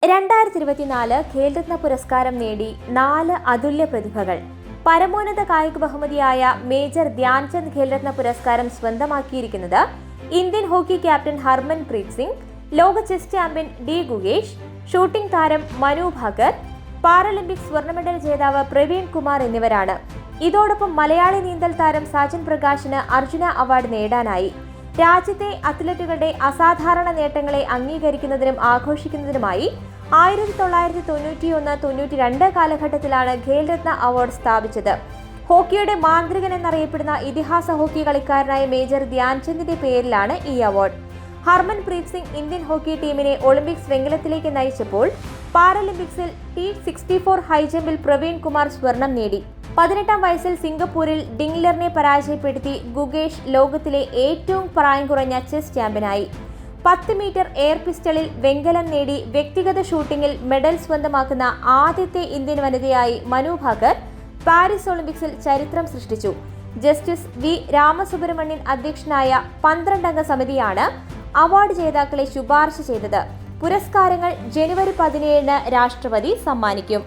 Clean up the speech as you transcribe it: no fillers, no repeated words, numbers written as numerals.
2024 ഖേൽരത്ന പുരസ്കാരം നേടി 4 അതുല്യ പ്രതിഭകൾ. പരമോന്നത കായിക ബഹുമതിയായ മേജർ ധ്യാൻചന്ദ് ഖേൽരത്ന പുരസ്കാരം സ്വന്തമാക്കിയിരിക്കുന്നത് Indian hockey captain Harmanpreet Singh, ലോക chess champion D Gukesh, shooting താരം മനു ഭാക്കർ, പാരാലിമ്പിക്സ് സ്വർണ്ണ മെഡൽ ജേതാവ് പ്രവീൺ കുമാർ എന്നിവരാണ്. ഇതോടൊപ്പം മലയാളി നീന്തൽ താരം സാജൻ പ്രകാശിന് അർജുന അവാർഡ് നേടാനായി. രാജ്യത്തെ അത്ലറ്റുകളുടെ അസാധാരണ നേട്ടങ്ങളെ അംഗീകരിക്കുന്നതിനും ആഘോഷിക്കുന്നതിനുമായി 1991-92 കാലഘട്ടത്തിലാണ് ഖേൽരത്ന അവാർഡ് സ്ഥാപിച്ചത്. ഹോക്കിയുടെ മാന്ത്രികൻ എന്നറിയപ്പെടുന്ന ഇതിഹാസ ഹോക്കി കളിക്കാരനായ മേജർ ധ്യാൻചന്ദിന്റെ പേരിലാണ് ഈ award. Harmanpreet Singh Indian hockey ടീമിനെ ഒളിമ്പിക്സ് വെങ്കലത്തിലേക്ക് നയിച്ചപ്പോൾ പാരാലിമ്പിക്സിൽ T64 ഹൈജമ്പിൽ പ്രവീൺ കുമാർ സ്വർണം നേടി. 18-ാം വയസ്സിൽ സിംഗപ്പൂരിൽ ഡിംഗ്ലറിനെ പരാജയപ്പെടുത്തി ഗുകേഷ് ലോകത്തിലെ ഏറ്റവും പ്രായം കുറഞ്ഞ ചെസ് ചാമ്പ്യനായി. 10 മീറ്റർ എയർ പിസ്റ്റളിൽ വെങ്കലം നേടി വ്യക്തിഗത ഷൂട്ടിംഗിൽ മെഡൽ സ്വന്തമാക്കുന്ന ആദ്യത്തെ ഇന്ത്യൻ വനിതയായി മനു ഭാക്കർ പാരീസ് ഒളിമ്പിക്സിൽ ചരിത്രം സൃഷ്ടിച്ചു. ജസ്റ്റിസ് വി രാമസുബ്രഹ്മണ്യൻ അധ്യക്ഷനായ 12-അംഗ സമിതിയാണ് അവാർഡ് ജേതാക്കളെ ശുപാർശ ചെയ്തത്. പുരസ്കാരങ്ങൾ ജനുവരി 17 രാഷ്ട്രപതി സമ്മാനിക്കും.